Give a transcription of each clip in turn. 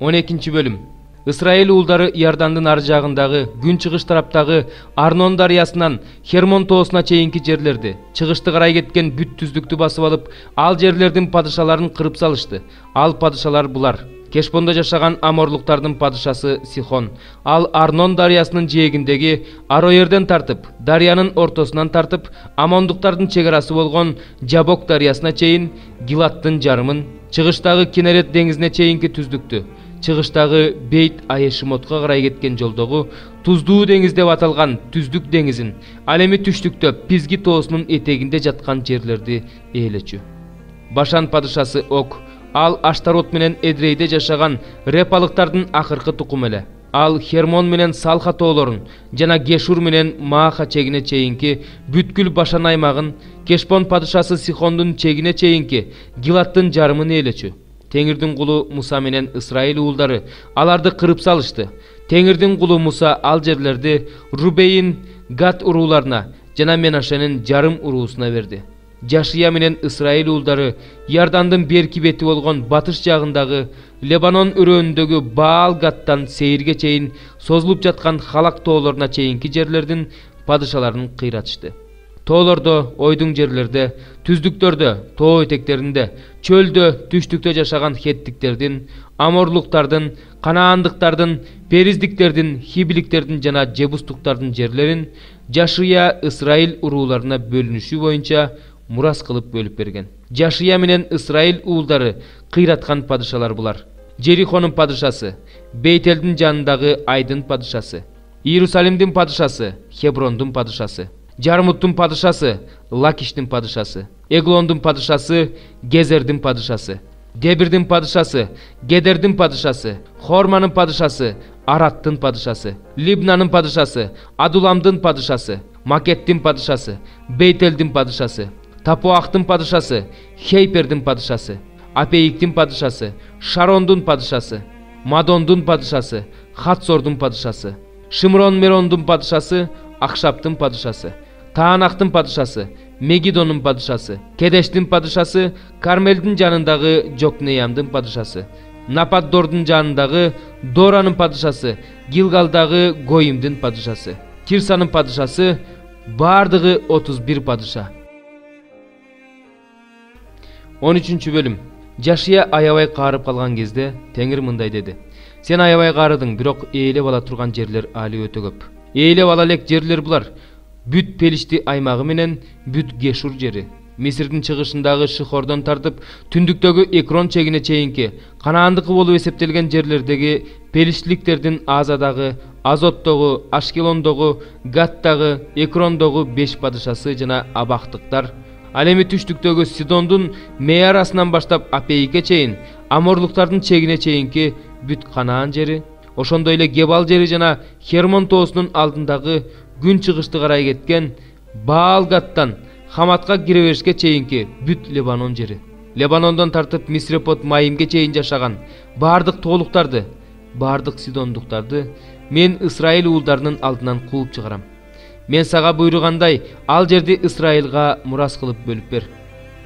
12 bölüm. Ысрайыл уулдары Иордандын ар жагындагы күн чыгыш тараптагы Арнон дарыясынан Хермон тоосуна чейинки жерлерди чыгышты карай кеткен бүт түздүктү басып алып, ал жерлердин падышаларын кырып салышты. Ал падышалар булар: Кешбонда жашаган аморлуктардын падышасы Сихон. Ал Арнон дарыясынын жээгиндеги Ароерден тартып, дарыянын ортосунан тартып, амондуктардын чегарасы болгон Жабок дарыясына чейин Гилаттын жарымын, чыгыштагы Кинерет деңизине чейинки түздүктү, чыгыштагы Бейт Айешимотко карай кеткен жолдогу Туздуу деңиз деп аталган Түздүк деңизин, ал эми түштүктө Пизги тоосунун этегинде жаткан жерлерди ээлечү. Башан падышасы Ог. Ал Аштарот менен Эдрейде жашаган Репалыктардын акыркы тукуму эле. Ал Хермон менен Салха тоолорун жана Гешур менен Мааха чегине чейинки бүткүл Башан аймагын, Кешбон падышасы Сихондун чегине чейинки Гилаттын жарымын ээлечү. Теңирдин кулу Муса менен Ысрайыл уулдары аларды кырып салышты. Теңирдин кулу Муса ал жерлерди Рубейн, Гад урууларына жана Менашенин жарым уруусуна берди. Жашия менен Ысрайыл уулдары Иордандын берки бети болгон батыш жагындагы Лебанон өрөөнүндөгү Баал-Гадтан Сейирге чейин созулуп жаткан Халак тоолоруна чейинки жерлердин падышаларын кыйратышты. Тоолордо, ойдуң жерлерде, түздүктөрдө, тоо этектеринде, чөлдө, түштүктө жашаган хеттиктердин, аморлуктардын, канаандыктардын, периздиктердин, хибиликтердин жана жебустуктардын жерлерин Жашия Ысрайыл урууларына бөлүнүшү боюнча мурас кылып бөлүп берген. Жашия менен Ысрайыл уулдары кыйраткан падышалар булар: Жерихонун падышасы, Бейтелдин жанындагы Айдын падышасы, Иерусалимдин падышасы, Хеброндун падышасы, Жармуттун падышасы, Лакиштин падышасы, Эглондун падышасы, Гезердин падышасы, Дебирдин падышасы, Гедердин падышасы, Хорманын падышасы, Араттын падышасы, Либнанын падышасы, Адуламдын падышасы, Макеттин падышасы, Бейтелдин падышасы, Тапуахтын падышасы, Хейпердин падышасы, Апейиктин падышасы, Шарондун падышасы, Мадондун падышасы, Хатсордун падышасы, Шимрон-Мерондун падышасы, Акшаптын падышасы, Таанактын падышасы, Мегидонун падышасы, Кедештин падышасы, Кармелдин жанындагы Жокнеямдын падышасы, Нападдордун жанындагы Доранын падышасы, Гилгалдагы Гоимдин падышасы, Тирсанын падышасы, бардыгы 31 падыша. 13 бөлүм. Жашия аябай каарып калган кезде Теңир мындай деди: Сен аябай каарыдың, бирок ээлеп ала турган жерлер али өтө көп. Ээлеп ала элек жерлер булар: бүт Пелишти аймагы менен бүт Гешур жери, Мисирдин чыгышындагы Шихордон тартып түндүктөгү Экрон чегине чейинки Канаандыкы болуп эсептелген жерлердеги Пелиштиликтердин Азадагы, Азоттогу, Ашкелондогу, Гаттагы, Экрондогу 5 падышасы жана абактыктар, ал эми түштүктөгү Сидондун Меарасынан баштап Апейикке чейин аморлуктардын чегине чейинки бүт Канаан жери, ошондой эле Гебал жери жана Хермон тоосунун алдындагы күн чыгышты карай кеткен Баал-Гадтан Хаматка кире беришке чейинки бүт Лебанон жери, Лебанондон тартып Мисрепот Майимге чейин жашаган бардык тоолуктарды, бардык Сидондуктарды мен Ысрайыл уулдарынын алдынан кууп чыгарам. Мен сага буйругандай ал жерди Ысрайылга мурас кылып бөлүп бер.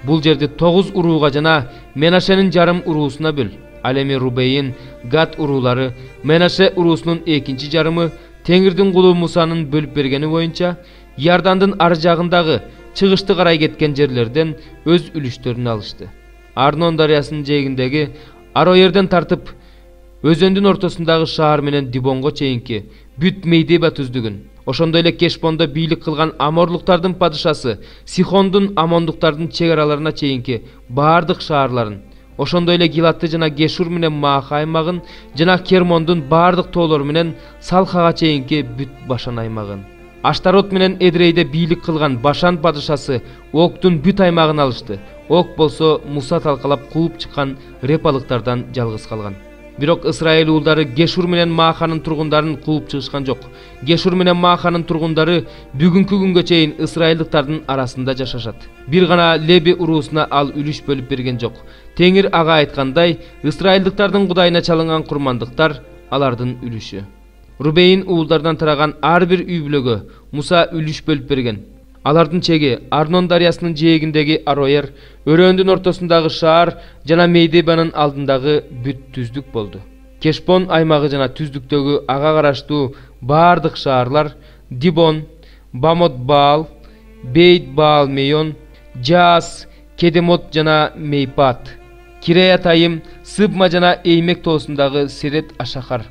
Бул жерди 9 урууга жана Менашенин жарым уруусуна бөл. Ал эми Рубейн, Гад уруулары Менаше уруусунун экинчи жарымы Теңирдин кулу Мусанын бөлүп бергени боюнча Иордандын ар жагындагы чыгышты карай кеткен жерлерден өз үлүштөрүн алышты. Арнон дарыясынын жээгиндеги Ароерден тартып өзөндүн ортосундагы шаар менен Дибонго чейинки бүт Мейдеба түздүгүн, ошондой эле Кешбондо бийлик кылган аморлуктардын падышасы Сихондун амондуктардын чегараларына чейинки бардык шаарларын, ошондой эле Гилатты жана Гешур менен Мааха аймагын жана Хермондун бардык тоолору менен Салхага чейинки бүт Башан аймагын, Аштарот менен Эдрейде бийлик кылган Башан падышасы Огтун бүт аймагын алышты. Ог болсо Муса талкалап кууп чыккан Репалыктардан жалгыз калган. Бирок Ысрайыл уулдары Гешур менен Мааханын тургундарын кууп чыгышкан жок. Гешур менен Мааханын тургундары бүгүнкү күнгө чейин ысрайылдыктардын арасында жашашат. Бир гана Леби уруусуна ал үлүш бөлүп берген жок. Теңир ага айткандай, ысрайылдыктардын кудайына чалынган курмандыктар алардын үлүшү. Рубейн уулдардан тараган ар бир үй бүлөгө Муса үлүш бөлүп берген. Алардын чеги Арнон дарыясынын жээгиндеги Ароер, өрөөндүн ортосундагы шаар жана Мейдебанын алдындагы бүт түздүк болду. Кешпон аймагы жана түздүктөгү ага караштуу бардык шаарлар Дибон, Бамот-Баал, Бейт-Баал Мейон, Жаас, Кедемот жана Мейпат, Киреятайым, Сыбма жана Эймек тоосундагы Серет Ашахар,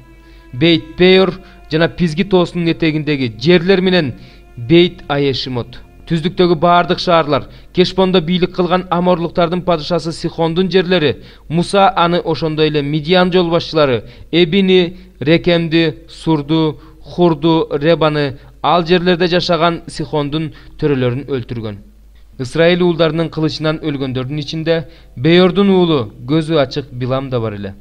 Бейт-Пейор жана Пизги тоосунун этегиндеги жерлер менен Бейт-Айешимот. Түздүктөгү бардык шаарлар, Кешпондо бийлик кылган аморлуктардын падышасы Сихондун жерлери, Муса аны ошондой эле Мидиан жол башчылары Эбини, Рекемди, Сурду, Хурду, Ребаны, ал жерлерде жашаган Сихондун төрөлөрүн өлтүргөн. Исраил уулдарынын кылычынан өлгөндөрдүн ичинде Бейордун уулу көзү ачык Билам да бар эле.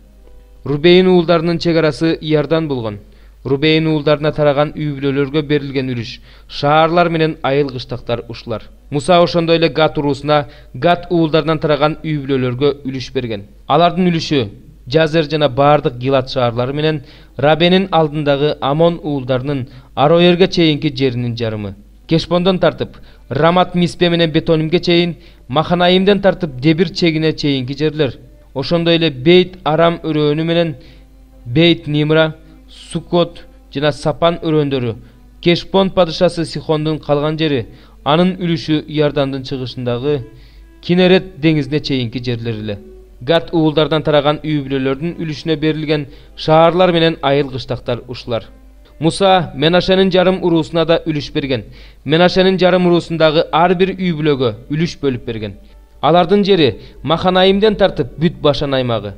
Рубейн уулдарынын чек арасы Иордан болгон. Рубейн уулдарына тараган үй-бүлөлөргө берилген үлүш, шаарлар менен айыл кыштактар ушулар. Муса ошондой эле Гат уруусуна Гат уулдарынан тараган үй-бүлөлөргө үлүш берген. Алардын үлүшү Жазер жана бардык Гилат шаарлары менен Рабенин алдындагы Амон уулдарынын Ароерге чейинки жеринин жарымы. Кешпондон тартып Рамат Миспе менен Бетонимге чейин, Маханаимден тартып Дебир чегине чейинки жерлер. Ошондой эле Бейт Арам өрөөнү менен Бейт Нимра, Суккот жана Сапан өрөөндөрү, Кешпон падышасы Сихондун калган жери, анын үлүшү Иордандын чыгышындагы Кинерет деңизине чейинки жерлер эле. Гат уулдардан тараган үй-бүлөлөрдүн үлүшүнө берилген шаарлар менен айыл кыштактар ушулар. Муса Менашенин жарым уруусуна да үлүш берген. Менашенин жарым уруусундагы ар бир үй-бүлөгө үлүш бөлүп берген. Алардын жери Маханаимден тартып бүт Башан аймагы.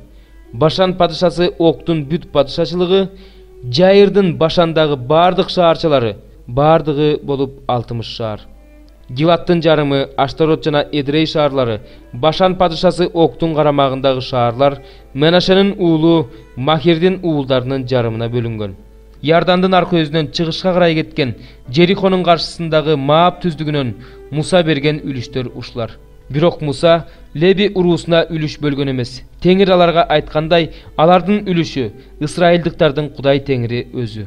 Башан падышасы Октун бүт падышачылыгы, Жайырдын Башандагы бардык шаарчалары, бардыгы болуп 60 шаар. Гилаттын жарымы, Аштарот жана Эдрей шаарлары, Башан падышасы Октун карамагындагы шаарлар Менашенин уулу Махирдин уулдарынын жарымына бөлүнгөн. Иордандын аркы өзүнөн чыгышка карай кеткен Жерихонун каршысындагы Маап түздүгүнөн Муса берген үлүштөр ушулар. Бирок Муса Леби уруусуна үлүш бөлгөн эмес. Теңир аларга айткандай, алардын үлүшү ысрайылдыктардын Кудай Теңири өзү.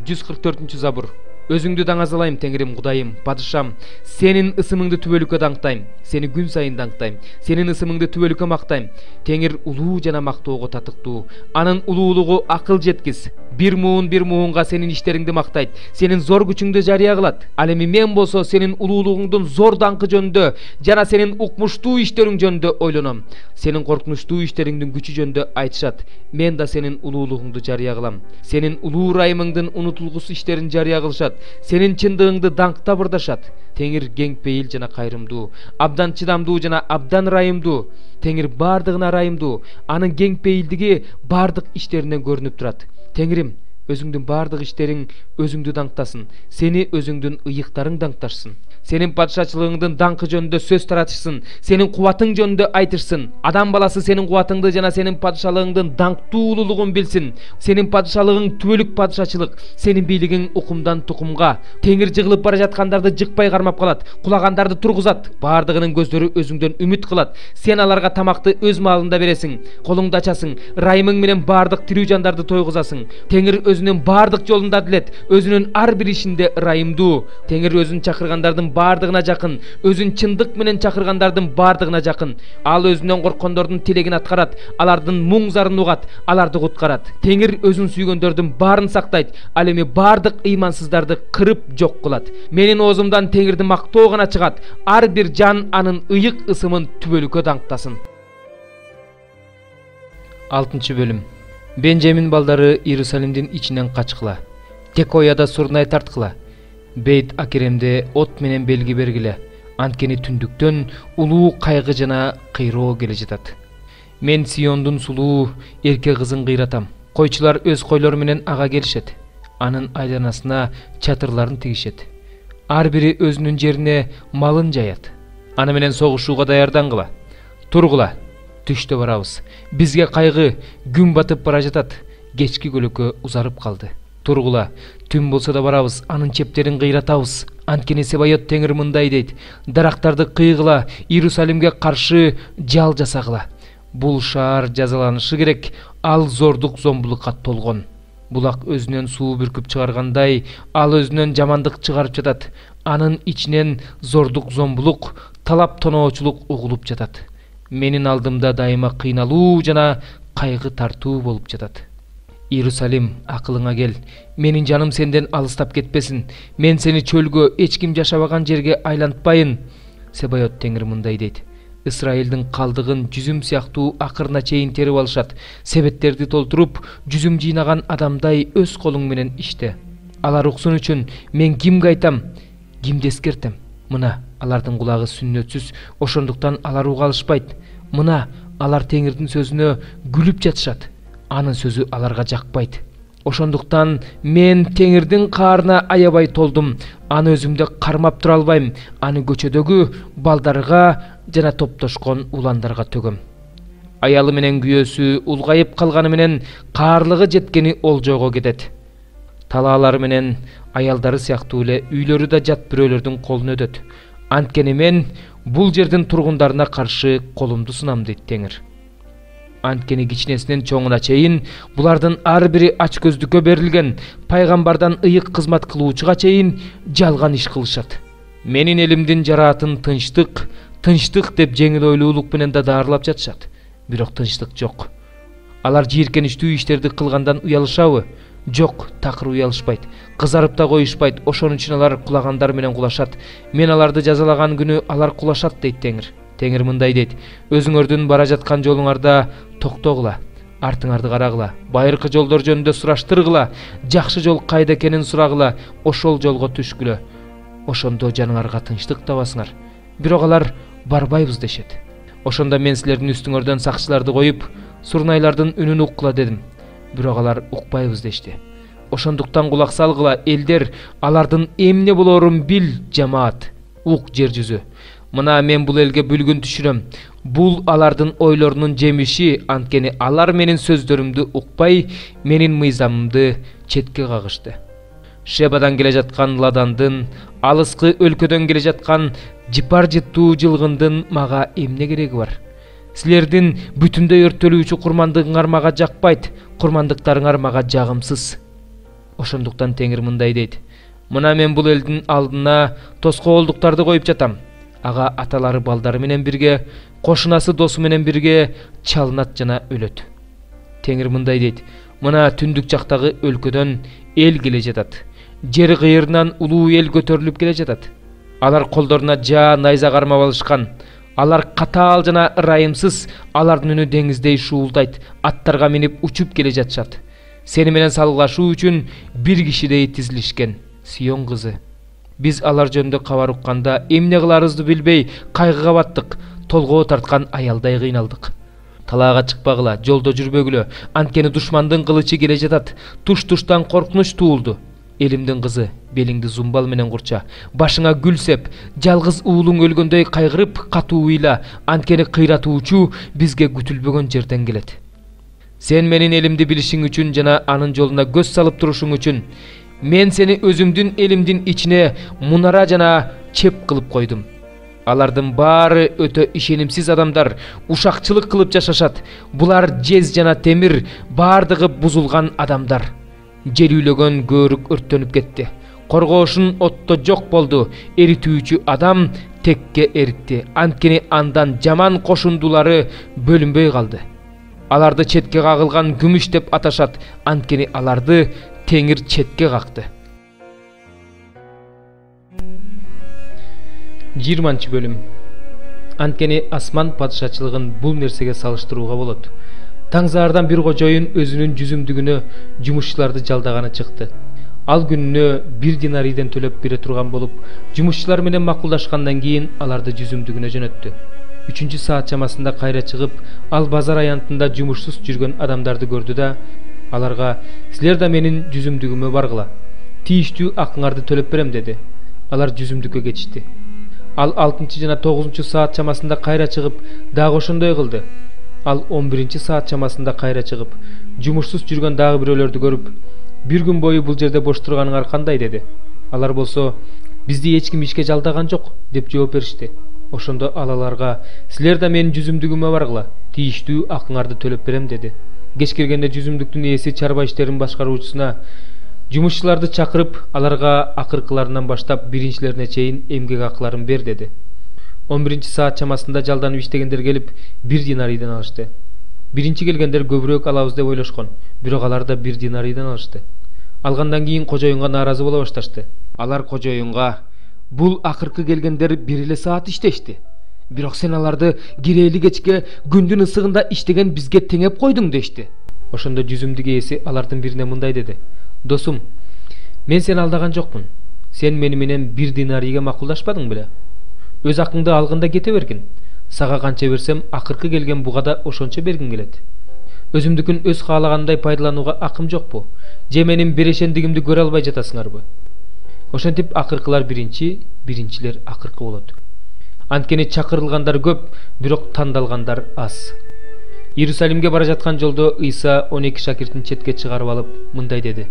144 забур. Өзүңдү даңазалайм, Теңирим, Кудайым, падышам. Сенин ысымыңды түбөлүккө даңктайм. Сени күн сайын даңктайм. Сенин ысымыңды түбөлүккө мактайм. Теңир улуу жана мактоого татыктуу. Анын улуулугу акыл жеткис. Бир муунга сенин иштериңди мактайт. Сенин зор күчүңдү жарыя кылат. Ал эми мен болсо сенин улуулугуңдун зор даңкы жөнүндө жана сенин укмуштуу иштериң жөнүндө ойлоном. Сенин коркунучтуу иштериңдин күчү жөнүндө айтышат. Мен да сенин улуулугуңду жарыя кылам. Сенин улуу ырайымыңдын унутулгус иштерин жарыя кылышат. Сенин чындыгыңды даңкта бырдашат. Теңир кеңпейил жана кайрымдуу, абдан чыдамдуу жана абдан ырайымдуу. Теңир бардыгына ырайымдуу, анын кеңпейилдиги бардык иштеринен көрүнүп турат. Теңирим, өзүңдүн бардык иштериң өзүңдү даңктасын, сени өзүңдүн ыйыктарың даңкташсын. Сенин падышачылыгыңдын даңкы жөнүндө сөз таратышсын, сенин кубатың жөнүндө айтышсын. Адам баласы сенин кубатыңды жана сенин падышалыгыңдын даңктуу улуулугун билсин. Сенин падышалыгың түбөлүк падышачылык, сенин бийлигиң укумдан тукумга. Теңир жыгылып бара жаткандарды жыкпай кармап калат, кулагандарды тургузат, бардыгынын көздөрү өзүңдөн үмүт кылат. Сен аларга тамакты өз маалында бересиң, колуңду ачасың, ырайымың менен бардык тирүү жандарды тойгузасың. Теңир өзүнүн бардык жолунда адилет, өзүнүн ар бир ишинде ырайымдуу. Теңир өзүн чакыргандардын бардыгына жакын, өзүн чындык менен чакыргандардын бардыгына жакын. Ал өзүнөн корккондордун тилегин аткарат, алардын муң зарын угат, аларды куткарат. Теңир өзүн сүйгөндөрдүн баарын сактайт, ал эми бардык ыймансыздарды кырып жок кылат. Менин оозумдан Теңирди мактоо гана чыгат, ар бир жан анын ыйык ысымын түбөлүккө даңктасын. 6 бөлүм. Бенжамин балдары Иерусалимдин ичинен качкыла. Текояда сурнай тарткыла. Бейт Акеремде от менен белги бергиле. Анткени түндүктөн улуу кайгы жана кыйроо келе жатат. Мен Сиондун сулуу эрке кызын кыйратам. Койчулар өз койлору менен ага келишет. Анын айланасына чатырларын тигишет. Ар бири өзүнүн жерине малын жаят. Аны менен согушууга даярдангыла. Тургула, түштө барабыз. Бизге кайгы, күн батып бара жатат. Кечки көлөкө узарып калды. Тургула, түн болсо да барабыз, анын чептерин кыйратабыз. Анткени Себайот Теңир мындай дейт: дарактарды кыйгыла, Иерусалимге каршы жал жасагыла. Бул шаар жазаланышы керек, ал зордук зомбулукка толгон. Булак өзүнөн суу бүркүп чыгаргандай, ал өзүнөн жамандык чыгарып жатат. Анын ичинен зордук зомбулук, талап тоноочулук угулуп жатат. менин алдымда дайыма кыйналуу жана кайгы тартуу болуп жатат. Иерусалим, акылыңа кел. Менин жаным сенден алыстап кетпесин. Мен сени чөлгө, эч ким жашабаган жерге айлантпайын. Себайот Теңир мындай дейт. Исраилдин калдыгын жүзүм сыяктуу акырына чейин терип алышат. Себеттерди толтуруп, жүзүм жыйнаган адамдай өз колуң менен иште. Алар уксун үчүн мен кимге айтам, кимди эскертем? Мына алардын кулагы сүннөтсүз, ошондуктан алар уга алышпайт. Мына алар Теңирдин сөзүнө күлүп жатышат. Анын сөзү аларга жакпайт. Ошондуктан мен Теңирдин каарына аябай толдум. Аны өзүмдө кармап тура албайм. Аны көчөдөгү балдарга жана топтошкон уландарга төгөм. Аялы менен күйөөсү улгайып калганы менен каарлыгы жеткени олжого кетет. Талаалары менен аялдары сыяктуу эле үйлөрү да жат бирөөлөрдүн колуна өтөт. Анткени мен бул жердин тургундарына каршы колумду сынам дейт Теңир. Анткени кичинесинен чоңуна чейин булардын ар бири ач көздүккө берилген, пайгамбардан ыйык кызмат кылуучуга чейин жалган иш кылышат. Менин элимдин жараатын тынчтык, тынчтык деп жеңил ойлуулук менен да даарылап жатышат. Бирок тынчтык жок. Алар жийиркеничтүү иштерди кылгандан уялышабы? Жок, такыр уялышпайт. Кызарып да коюшпайт. Ошон үчүн алар кулагандар менен кулашат. Мен аларды жазалаган күнү алар кулашат дейт Теңир. Теңир мындай дейт. Өзүңөрдүн бара жаткан жолуңарда токтогула, артыңарды карагыла, байыркы жолдор жөнүндө сураштыргыла, жакшы жол кайда экенин сурагыла, ошол жолго түшкүлө. Ошондо жаныңарга тынчтык табасыңар. Бирок алар барбайбыз дешет. Ошондо мен силердин үстүңөрдөн сакчыларды коюп, сурнайлардын үнүн уккула дедим. Бирок алар укпайбыз дешти. Ошондуктан кулак салгыла, элдер, алардын эмне болорун бил, жамаат, ук жер жүзү. Мына мен бул элге бүлгүн түшүрөм. Бул алардын ойлорунун жемиши, анткени алар менин сөздөрүмдү укпай, менин мыйзамымды четке кагышты. Шебадан келе жаткан Ладандын, алыскы өлкөдөн келе жаткан жыпар жыттуу жылгындын мага эмне кереги бар? Силердин бүтүндөй өрттөлүүчү курмандыгыңар мага жакпайт, курмандыктарыңар мага жагымсыз. Ошондуктан Теңир мындай дейт. Мына мен бул элдин алдына тоскоолдуктарды коюп жатам. Ага аталары балдары менен бирге, кошунасы досу менен бирге чалынат жана өлөт. Теңир мындай дейт. Мына түндүк жактагы өлкөдөн эл келе жатат. Жер кыйырынан улуу эл көтөрүлүп келе жатат. Алар колдоруна жаа найза кармап алышкан. Алар катаал жана ырайымсыз, алардын үнү деңиздей шуулдайт, аттарга минип учуп келе жатышат. Сени менен салгылашуу үчүн бир кишидей тизилишкен. Сион кызы. Биз алар жөнүндө кабар укканда эмне кыларыбызды билбей кайгыга баттык, толгоо тарткан аялдай кыйналдык. Талаага чыкпагыла, жолдо жүрбөгүлө, анткени душмандын кылычы келе жатат. Туш-туштан коркунуч туулду. Элимдин кызы, белиңди зумбал менен курча, башыңа гүл сеп, жалгыз уулуң өлгөндөй кайгырып, катуу ыйла, анткени кыйратуучу бизге күтүлбөгөн жерден келет. Сен менин элимди билишиң үчүн жана анын жолуна көз салып турушуң үчүн мен сени өзүмдүн элимдин ичине мунара жана чеп кылып койдум. Алардын баары өтө ишенимсиз адамдар, ушакчылык кылып жашашат. Булар жез жана темир, баардыгы бузулган адамдар. Жер үйлөгөн көөрүк өрттөнүп кетти. Коргоошун отто жок болду. Эритүүчү адам текке эритти. Анткени андан жаман кошундулары бөлүнбөй калды. Аларды четке кагылган күмүш деп аташат. Анткени аларды Теңир четке какты. 20 бөлүм. Анткени асман падышачылыгын бул нерсеге салыштырууга болот. Таңзаардан бир кожоюн өзүнүн жүзүмдүгүнө жумушчуларды жалдаганы чыкты. Ал күнүнө 1 динарийден төлөп бере турган болуп, жумушчулар менен макулдашкандан кийин аларды жүзүмдүгүнө жөнөттү. 3 саат чамасында кайра чыгып, ал базар аянтында жумушсуз жүргөн адамдарды көрдү да, аларга "Силер да менин жүзүмдүгүмө баргыла. Тийиштүү акыңарды төлөп берем" деди. Алар жүзүмдүккө кетишти. Ал 6 жана 9 саат чамасында кайра чыгып, дагы ошондой кылды. Ал 11 саат чамасында кайра чыгып, жумушсуз жүргөн дагы бирөөлөрдү көрүп, "Бир күн бою бул жерде бош турганыңар кандай?" деди. Алар болсо, "Бизди эч ким ишке жалдаган жок" деп жооп беришти. Ошондо ал аларга "Силер да менин жүзүмдүгүмө баргыла. Тийиштүү акыңарды төлөп берем" деди. Кеч киргенде жүзүмдүктүн ээси чарба иштерин башкаруучусуна жумушчуларды чакырып, аларга акыркыларынан баштап биринчилерине чейин эмгек акыларын бер деди. 11-саат чамасында жалданып иштегендер келип 1 динарийден алышты. Биринчи келгендер көбүрөөк алабыз деп ойлошкон, бирок алар да 1 динарийден алышты. Алгандан кийин кожоюнга нааразы боло башташты. Алар кожоюнга: "Бул акыркы келгендер 1 эле саат иштешти. Бирок сен аларды кирээли кечке күндүн ысыгында иштеген бизге теңеп койдуң" дешти. Ошондо жүзүмдүк ээси алардын бирине мындай деди: "Досум, мен сени алдаган жокмун. Сен мени менен 1 динарийге макулдашпадың беле? Өз акыңды алгында кете бергин. Сага канча берсем, акыркы келген буга да ошончо бергим келет. Өзүмдүкүн өз каалагандай пайдаланууга акым жокпу? Же менин берешендигимди көрө албай жатасыңарбы? Ошентип акыркылар биринчилер акыркы болот. Анткени чакырылгандар көп, бирок тандалгандар аз." Иерусалимге бара жаткан жолдо Ыйса 12 шакиртин четке чыгарып алып мындай деди: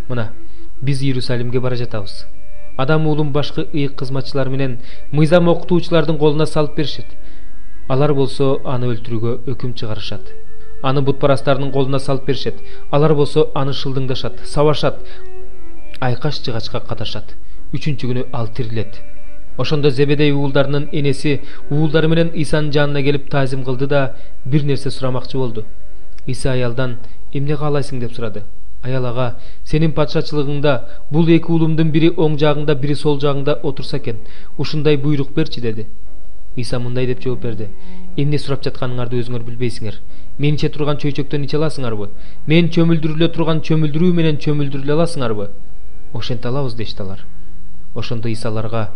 "Мына, биз Иерусалимге бара жатабыз. Адам уулун башкы ыйык кызматчылар менен мыйзам окутуучулардын колуна салып беришет. Алар болсо аны өлтүрүүгө өкүм чыгарышат. Аны бутпарастардын колуна салып беришет. Алар болсо аны шылдыңдашат, сабашат, айкаш-жыгачка катышат. 3-күнү күнү ал тирилет." Ошондо Зебедей уулдарынын энеси уулдары менен Ыйсанын жанына келип таазим кылды да бир нерсе сурамакчы болду. Ыйса аялдан: "Эмне каалайсың?" деп сурады. Аял ага: "Сенин патшачылыгыңда бул 2 уулумдун бири оң жагыңда, бири сол жагыңда отурса экен, ушундай буйрук берчи" деди. Ыйса мындай деп жооп берди: "Эмне сурап жатканыңарды өзүңөр билбейсиңер. Мен иче турган чөйчөктөн иче аласыңарбы? Мен чөмүлдүрүлө турган чөмүлдүрүү менен чөмүлдүрүлө аласыңарбы?" "Ошентип алабыз" дештилар. Ошондо Ыйса аларга: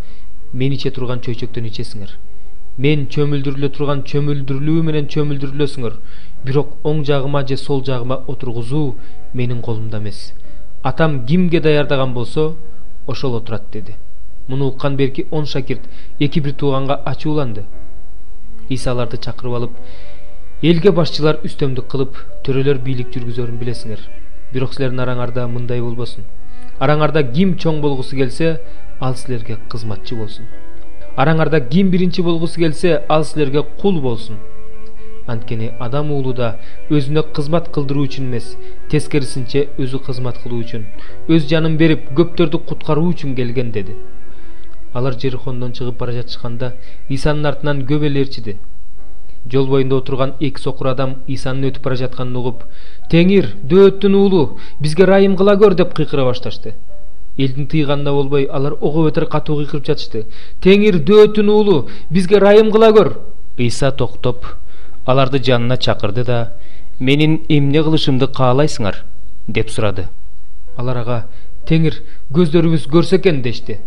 "Мен иче турган чөйчөктөн ичесиңер. Мен чөмүлдүрүлө турган чөмүлдүрүлүү менен чөмүлдүрүлөсүңөр. Бирок оң жагыма же сол жагыма отургузуу менин колумда эмес. Атам кимге даярдаган болсо, ошол отурат" деди. Муну уккан берки 10 шакирт 2-1 тууганга ачууланды. Ыйса аларды чакырып алып: "Элге башчылар үстөмдүк кылып, төрөлөр бийлик жүргүзөрүн билесиңер. Бирок силердин араңарда мындай болбосун. Араңарда ким чоң болгусу келсе, ал силерге кызматчы болсун. Араңарда ким биринчи болгусу келсе, ал силерге кул болсун. Анткени Адам уулу да өзүнө кызмат кылдыруу үчүн эмес, тескерисинче өзү кызмат кылуу үчүн, өз жанын берип, көптөрдү куткаруу үчүн келген" деди. Алар Жерихондон чыгып бара жатышканда Ыйсанын артынан көп эл ээрчиди. Жол боюнда отурган 2 сокур адам Ыйсанын өтүп бара жатканын угуп: "Теңир, Дөөттүн уулу, бизге райым кыла көр" деп кыйкыра башташты. Элдин тыйганына болбой, алар ого бетер катуу кыйкырып жатышты: "Теңир, Дөөттүн уулу, бизге райым кыла көр!" Ыйса токтоп, аларды жанына чакырды да: "Менин эмне кылышымды каалайсыңар?" деп сурады. Алар ага: "Теңир, көздөрүбүз көрсө экен" дешти.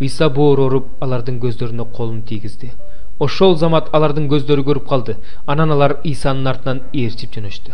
Ыйса боор оруп, алардын көздөрүнө колун тийгизди. Ошол замат алардын көздөрү көрүп калды. Анан алар Ыйсанын артынан ээрчип жөнөштү.